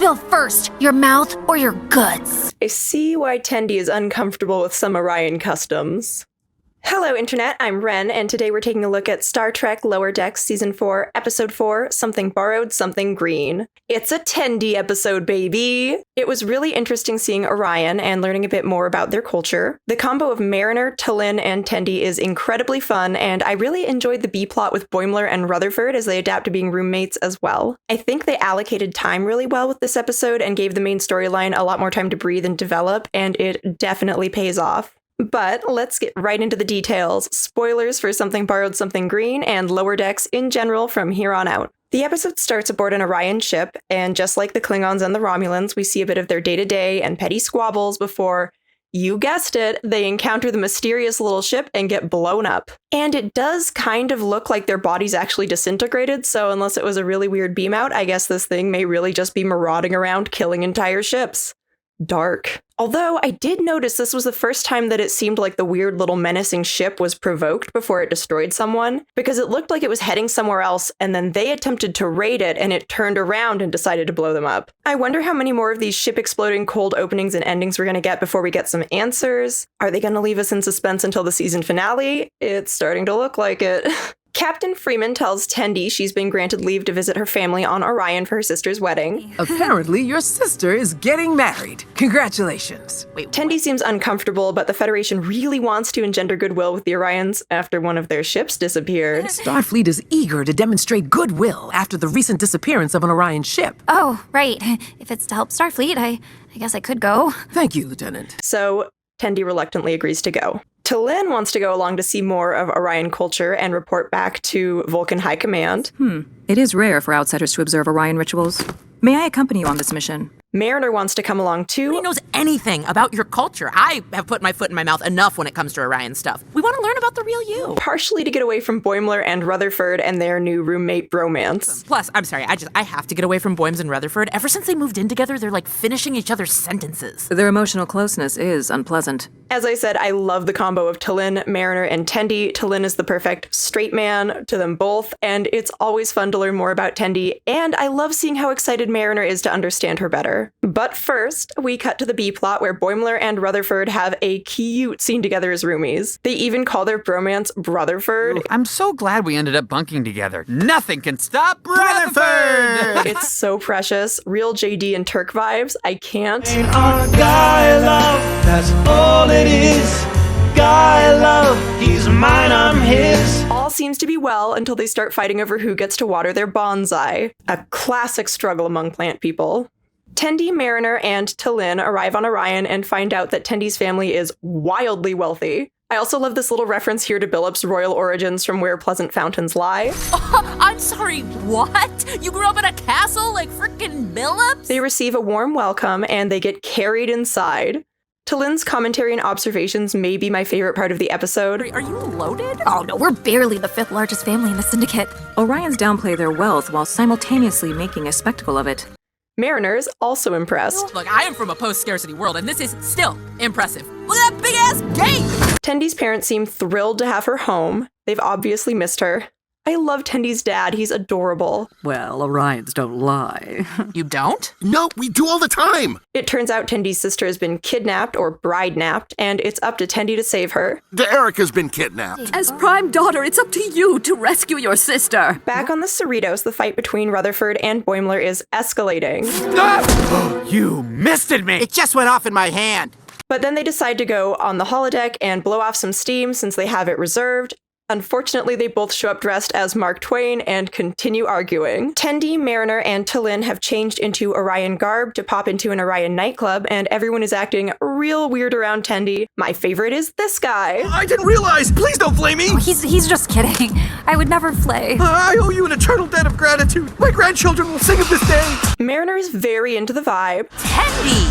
bill first? Your mouth or your goods? I see why Tendi is uncomfortable with some Orion customs. Hello, Internet, I'm Ren, and today we're taking a look at Star Trek Lower Decks Season 4, Episode 4, Something Borrowed, Something Green. It's a Tendi episode, baby! It was really interesting seeing Orion and learning a bit more about their culture. The combo of Mariner, T'Lyn, and Tendi is incredibly fun, and I really enjoyed the B-plot with Boimler and Rutherford as they adapt to being roommates as well. I think they allocated time really well with this episode and gave the main storyline a lot more time to breathe and develop, and it definitely pays off. But let's get right into the details. Spoilers for Something Borrowed, Something Green, and Lower Decks in general from here on out. The episode starts aboard an Orion ship, and just like the Klingons and the Romulans, we see a bit of their day-to-day and petty squabbles before, you guessed it, they encounter the mysterious little ship and get blown up. And it does kind of look like their bodies actually disintegrated, so unless it was a really weird beam out, I guess this thing may really just be marauding around killing entire ships. Dark. Although I did notice this was the first time that it seemed like the weird little menacing ship was provoked before it destroyed someone, because it looked like it was heading somewhere else and then they attempted to raid it and it turned around and decided to blow them up. I wonder how many more of these ship exploding cold openings and endings we're going to get before we get some answers. Are they going to leave us in suspense until the season finale? It's starting to look like it. Captain Freeman tells Tendi she's been granted leave to visit her family on Orion for her sister's wedding. Apparently, your sister is getting married. Congratulations. Tendi seems uncomfortable, but the Federation really wants to engender goodwill with the Orions after one of their ships disappeared. Starfleet is eager to demonstrate goodwill after the recent disappearance of an Orion ship. Oh, right. If it's to help Starfleet, I guess I could go. Thank you, Lieutenant. So, Tendi reluctantly agrees to go. T'Lyn wants to go along to see more of Orion culture and report back to Vulcan High Command. It is rare for outsiders to observe Orion rituals. May I accompany you on this mission? Mariner wants to come along too. Nobody knows anything about your culture. I have put my foot in my mouth enough when it comes to Orion stuff. We want to learn about the real you. Partially to get away from Boimler and Rutherford and their new roommate bromance. Plus, I'm sorry, I have to get away from Boims and Rutherford. Ever since they moved in together, they're like finishing each other's sentences. Their emotional closeness is unpleasant. As I said, I love the combo of T'Lyn, Mariner, and Tendi. T'Lyn is the perfect straight man to them both, and it's always fun to learn more about Tendi, and I love seeing how excited Mariner is to understand her better. But first, we cut to the B-plot where Boimler and Rutherford have a cute scene together as roomies. They even call their bromance Rutherford. I'm so glad we ended up bunking together. Nothing can stop Rutherford! It's so precious. Real JD and Turk vibes. I can't. Our guy love, that's all it is. Guy love, he's mine, I'm his. All seems to be well until they start fighting over who gets to water their bonsai. A classic struggle among plant people. Tendi, Mariner, and T'Lyn arrive on Orion and find out that Tendi's family is wildly wealthy. I also love this little reference here to Billup's royal origins from Where Pleasant Fountains Lie. I'm sorry, what? You grew up in a castle like frickin' Billups? They receive a warm welcome and they get carried inside. T'Lyn's commentary and observations may be my favorite part of the episode. Are you loaded? Oh no, we're barely the 5th largest family in the syndicate. Orions downplay their wealth while simultaneously making a spectacle of it. Mariner's also impressed. Look, I am from a post-scarcity world, and this is still impressive. Look at that big-ass gate! Tendi's parents seem thrilled to have her home. They've obviously missed her. I love Tendi's dad. He's adorable. Well, Orions don't lie. You don't? No, we do all the time. It turns out Tendi's sister has been kidnapped or bride-napped, and it's up to Tendi to save her. Erica's been kidnapped. As prime daughter, it's up to you to rescue your sister. Back on the Cerritos, the fight between Rutherford and Boimler is escalating. You misted me! It just went off in my hand. But then they decide to go on the holodeck and blow off some steam since they have it reserved. Unfortunately, they both show up dressed as Mark Twain and continue arguing. Tendi, Mariner, and T'Lyn have changed into Orion garb to pop into an Orion nightclub, and everyone is acting real weird around Tendi. My favorite is this guy. I didn't realize! Please don't flay me! Oh, he's just kidding. I would never flay. I owe you an eternal debt of gratitude. My grandchildren will sing of this day. Mariner is very into the vibe. Tendi!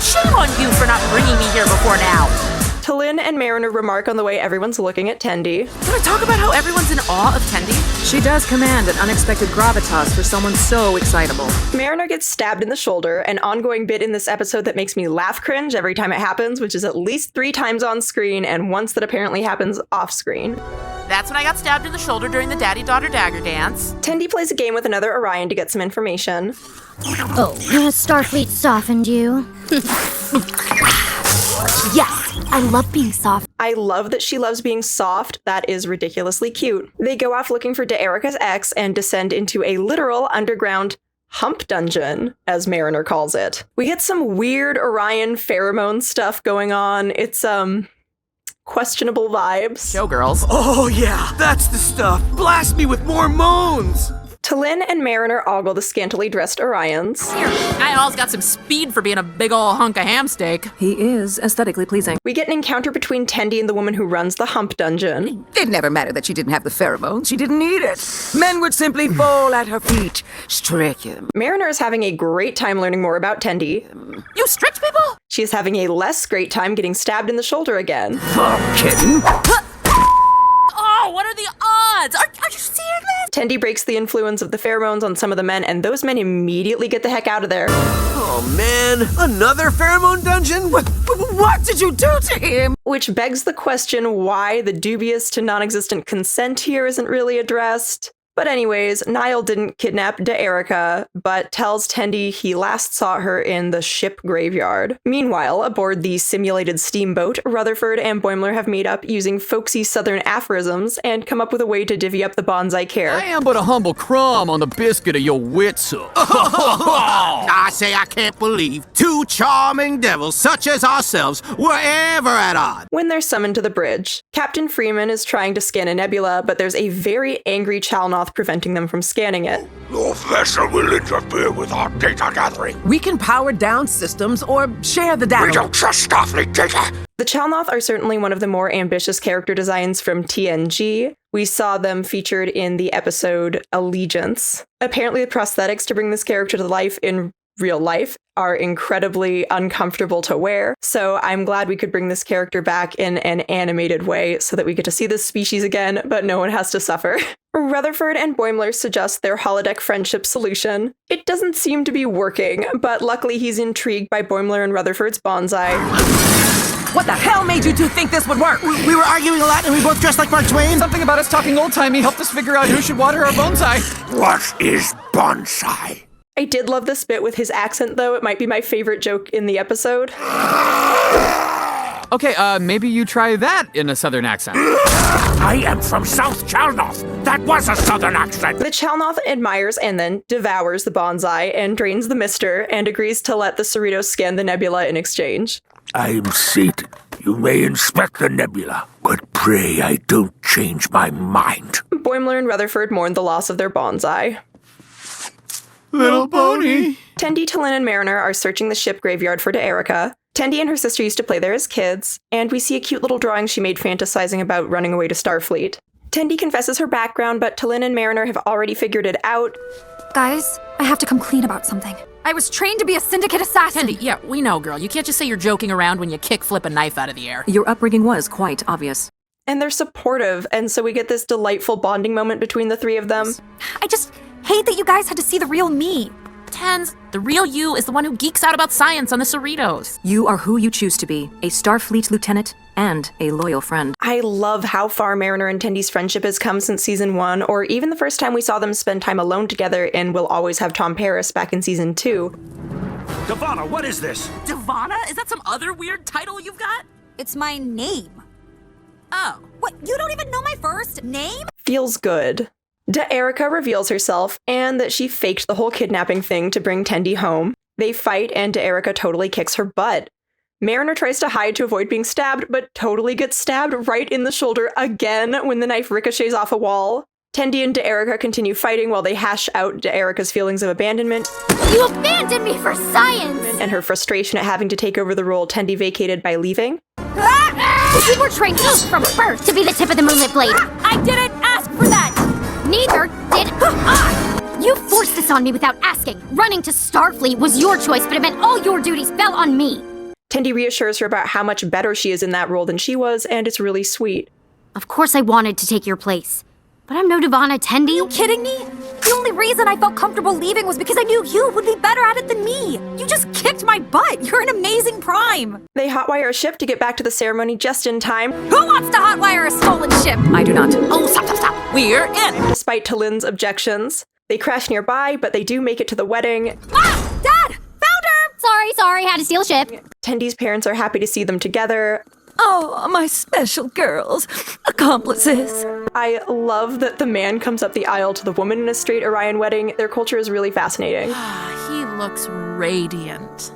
Shame on you for not bringing me here before now. T'Lyn and Mariner remark on the way everyone's looking at Tendi. Can we talk about how everyone's in awe of Tendi? She does command an unexpected gravitas for someone so excitable. Mariner gets stabbed in the shoulder, an ongoing bit in this episode that makes me laugh cringe every time it happens, which is at least 3 times on screen and once that apparently happens off screen. That's when I got stabbed in the shoulder during the daddy-daughter dagger dance. Tendi plays a game with another Orion to get some information. Oh, Starfleet softened you. Yes, I love being soft. I love that she loves being soft. That is ridiculously cute. They go off looking for De'Erica's ex and descend into a literal underground hump dungeon, as Mariner calls it. We get some weird Orion pheromone stuff going on. It's, questionable vibes. Showgirls. Oh, yeah, that's the stuff. Blast me with more moans. T'Lyn and Mariner ogle the scantily dressed Orions. Here, Niall's got some speed for being a big ol' hunk of ham steak. He is aesthetically pleasing. We get an encounter between Tendi and the woman who runs the hump dungeon. It never mattered that she didn't have the pheromones. She didn't need it. Men would simply fall at her feet, stretch him. Mariner is having a great time learning more about Tendi. You stretch people? She is having a less great time getting stabbed in the shoulder again. Kidding? Oh, what are the odds? Are you seeing this? Tendi breaks the influence of the pheromones on some of the men, and those men immediately get the heck out of there. Oh, man, another pheromone dungeon? What did you do to him? Which begs the question why the dubious to non-existent consent here isn't really addressed. But anyways, Niall didn't kidnap De'Erica, but tells Tendi he last saw her in the ship graveyard. Meanwhile, aboard the simulated steamboat, Rutherford and Boimler have made up using folksy southern aphorisms and come up with a way to divvy up the bonds I care. I am but a humble crumb on the biscuit of your witzel. I say I can't believe two charming devils such as ourselves were ever at odds. When they're summoned to the bridge, Captain Freeman is trying to scan a nebula, but there's a very angry Chalnoth preventing them from scanning it. No vessel will interfere with our data gathering. We can power down systems or share the data. We don't trust Starfleet data. The Chalnoth are certainly one of the more ambitious character designs from TNG. We saw them featured in the episode Allegiance. Apparently, the prosthetics to bring this character to life in real life are incredibly uncomfortable to wear, so I'm glad we could bring this character back in an animated way so that we get to see this species again, but no one has to suffer. Rutherford and Boimler suggest their holodeck friendship solution. It doesn't seem to be working, but luckily he's intrigued by Boimler and Rutherford's bonsai. What the hell made you two think this would work? We were arguing a lot and we both dressed like Mark Twain. Something about us talking old-timey helped us figure out who should water our bonsai. What is bonsai? I did love this bit with his accent, though. It might be my favorite joke in the episode. Okay, maybe you try that in a southern accent. I am from South Chalnoth. That was a southern accent. The Chalnoth admires and then devours the bonsai and drains the mister and agrees to let the Cerritos scan the nebula in exchange. I am Satan. You may inspect the nebula, but pray I don't change my mind. Boimler and Rutherford mourn the loss of their bonsai. Little pony. Tendi, T'Lyn, and Mariner are searching the ship graveyard for De'Erica. Tendi and her sister used to play there as kids, and we see a cute little drawing she made fantasizing about running away to Starfleet. Tendi confesses her background, but T'Lyn and Mariner have already figured it out. Guys, I have to come clean about something. I was trained to be a syndicate assassin. Tendi, yeah, we know, girl. You can't just say you're joking around when you flip a knife out of the air. Your upbringing was quite obvious. And they're supportive, and so we get this delightful bonding moment between the three of them. I just hate that you guys had to see the real me. Tens, the real you is the one who geeks out about science on the Cerritos. You are who you choose to be, a Starfleet lieutenant and a loyal friend. I love how far Mariner and Tendi's friendship has come since season 1, or even the first time we saw them spend time alone together in We'll Always Have Tom Paris back in season 2. Devana, what is this? Devana? Is that some other weird title you've got? It's my name. Oh. What, you don't even know my first name? Feels good. De'Erica reveals herself and that she faked the whole kidnapping thing to bring Tendi home. They fight and De'Erica totally kicks her butt. Mariner tries to hide to avoid being stabbed, but totally gets stabbed right in the shoulder again when the knife ricochets off a wall. Tendi and De'Erica continue fighting while they hash out De'Erica's feelings of abandonment. You abandoned me for science! And her frustration at having to take over the role Tendi vacated by leaving. You were trained from birth to be the tip of the moonlit blade. I didn't ask for that! Neither did I! You forced this on me without asking. Running to Starfleet was your choice, but it meant all your duties fell on me. Tendi reassures her about how much better she is in that role than she was, and it's really sweet. Of course I wanted to take your place. But I'm no Devana Tendi. Are you kidding me? The only reason I felt comfortable leaving was because I knew you would be better at it than me. You just kicked my butt. You're an amazing prime. They hotwire a ship to get back to the ceremony just in time. Who wants to hotwire a stolen ship? I do not. Oh, stop. We're in. Despite Talin's objections. They crash nearby, but they do make it to the wedding. Ah! Dad! Found her! Sorry, had to steal a ship. Tendi's parents are happy to see them together. Oh, my special girls, accomplices. I love that the man comes up the aisle to the woman in a straight Orion wedding. Their culture is really fascinating. He looks radiant.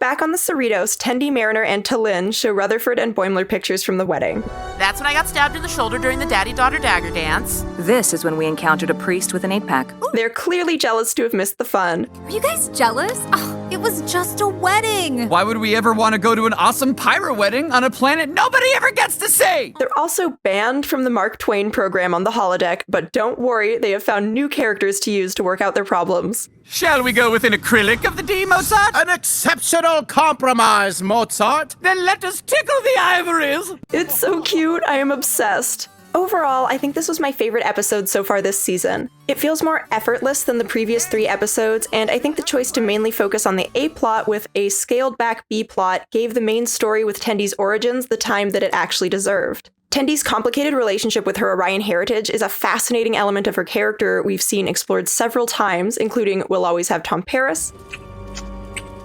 Back on the Cerritos, Tendi, Mariner, and Talin show Rutherford and Boimler pictures from the wedding. That's when I got stabbed in the shoulder during the daddy-daughter dagger dance. This is when we encountered a priest with an 8-pack. They're clearly jealous to have missed the fun. Are you guys jealous? Oh, it was just a wedding. Why would we ever want to go to an awesome pyro wedding on a planet nobody ever gets to see? They're also banned from the Mark Twain program on the holodeck, but don't worry, they have found new characters to use to work out their problems. Shall we go with an acrylic of the D, Mozart? An exceptional compromise, Mozart. Then let us tickle the ivories. It's so cute, I am obsessed. Overall, I think this was my favorite episode so far this season. It feels more effortless than the previous 3 episodes, and I think the choice to mainly focus on the A plot with a scaled-back B plot gave the main story with Tendi's origins the time that it actually deserved. Tendi's complicated relationship with her Orion heritage is a fascinating element of her character we've seen explored several times, including We'll Always Have Tom Paris.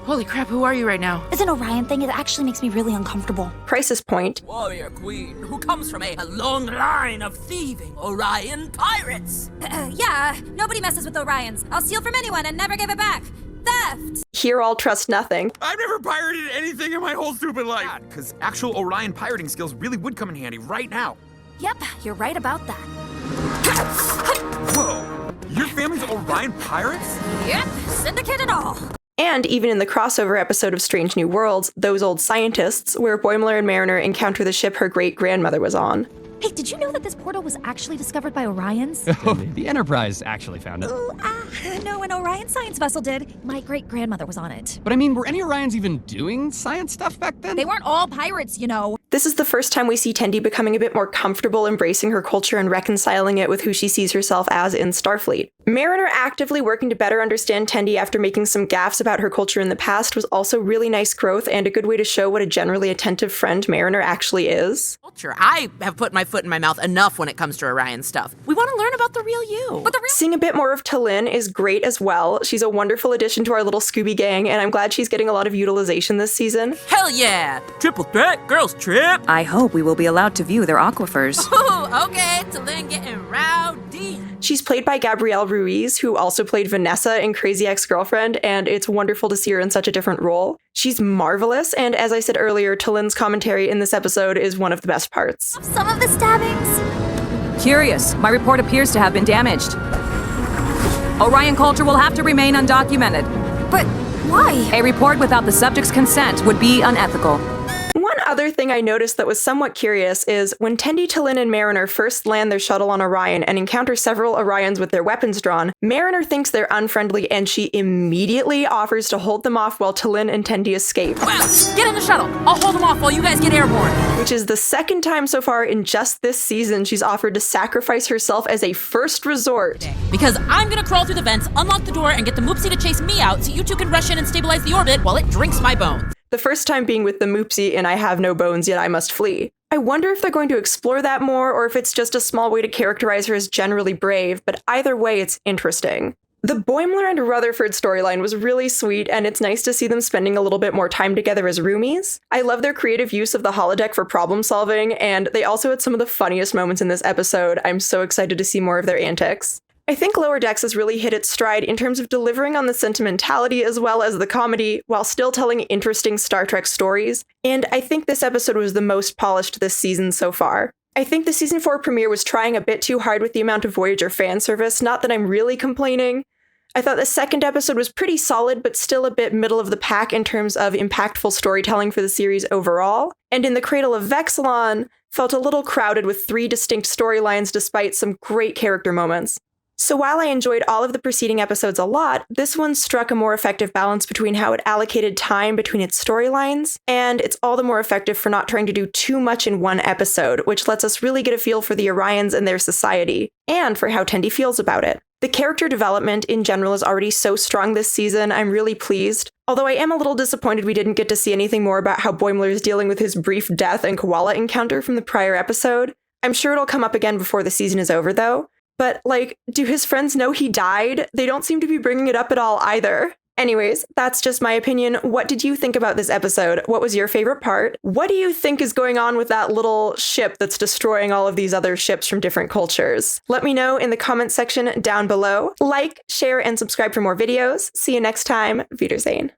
Holy crap, who are you right now? It's an Orion thing. It actually makes me really uncomfortable. Crisis Point, Warrior queen who comes from a long line of thieving Orion pirates. Yeah, nobody messes with Orions. I'll steal from anyone and never give it back. Theft! Hear All Trust Nothing, I've never pirated anything in my whole stupid life. Because actual Orion pirating skills really would come in handy right now. Yep, you're right about that. Whoa, your family's Orion pirates? Yep, syndicate and all. and even in the crossover episode of Strange New Worlds, Those Old Scientists, where Boimler and Mariner encounter the ship her great-grandmother was on. Hey, did you know that this portal was actually discovered by Orions? The Enterprise actually found it. No, an Orion science vessel did. My great-grandmother was on it. But I mean, were any Orions even doing science stuff back then? They weren't all pirates, you know. This is the first time we see Tendi becoming a bit more comfortable embracing her culture and reconciling it with who she sees herself as in Starfleet. Mariner actively working to better understand Tendi after making some gaffes about her culture in the past was also really nice growth and a good way to show what a generally attentive friend Mariner actually is. I have put my foot in my mouth enough when it comes to Orion stuff. We want to learn about the real you. Seeing a bit more of Talin is great as well. She's a wonderful addition to our little Scooby gang, and I'm glad she's getting a lot of utilization this season. Hell yeah! Triple threat, girls trip! I hope we will be allowed to view their aquifers. Oh, okay, Talin getting rowdy. She's played by Gabrielle Ruiz, who also played Vanessa in Crazy Ex-Girlfriend, and it's wonderful to see her in such a different role. She's marvelous, and as I said earlier, Talin's commentary in this episode is one of the best parts. Some of the stabbings. Curious, my report appears to have been damaged. Orion culture will have to remain undocumented. But why? A report without the subject's consent would be unethical. One other thing I noticed that was somewhat curious is when Tendi, Talin, and Mariner first land their shuttle on Orion and encounter several Orions with their weapons drawn, Mariner thinks they're unfriendly and she immediately offers to hold them off while Talin and Tendi escape. Well, get in the shuttle. I'll hold them off while you guys get airborne. Which is the second time so far in just this season she's offered to sacrifice herself as a first resort. Because I'm gonna crawl through the vents, unlock the door, and get the Moopsie to chase me out so you two can rush in and stabilize the orbit while it drinks my bones. The first time being with the Moopsie in I Have No Bones Yet I Must Flee. I wonder if they're going to explore that more or if it's just a small way to characterize her as generally brave, but either way it's interesting. The Boimler and Rutherford storyline was really sweet, and it's nice to see them spending a little bit more time together as roomies. I love their creative use of the holodeck for problem solving, and they also had some of the funniest moments in this episode. I'm so excited to see more of their antics. I think Lower Decks has really hit its stride in terms of delivering on the sentimentality as well as the comedy, while still telling interesting Star Trek stories, and I think this episode was the most polished this season so far. I think the Season 4 premiere was trying a bit too hard with the amount of Voyager fan service, not that I'm really complaining. I thought the second episode was pretty solid, but still a bit middle of the pack in terms of impactful storytelling for the series overall, and in the Cradle of Vexilon, felt a little crowded with 3 distinct storylines despite some great character moments. So while I enjoyed all of the preceding episodes a lot, this one struck a more effective balance between how it allocated time between its storylines, and it's all the more effective for not trying to do too much in one episode, which lets us really get a feel for the Orions and their society, and for how Tendi feels about it. The character development in general is already so strong this season, I'm really pleased. Although I am a little disappointed we didn't get to see anything more about how Boimler is dealing with his brief death and koala encounter from the prior episode. I'm sure it'll come up again before the season is over though. But, do his friends know he died? They don't seem to be bringing it up at all either. Anyways, that's just my opinion. What did you think about this episode? What was your favorite part? What do you think is going on with that little ship that's destroying all of these other ships from different cultures? Let me know in the comments section down below. Like, share, and subscribe for more videos. See you next time. Wiedersehen.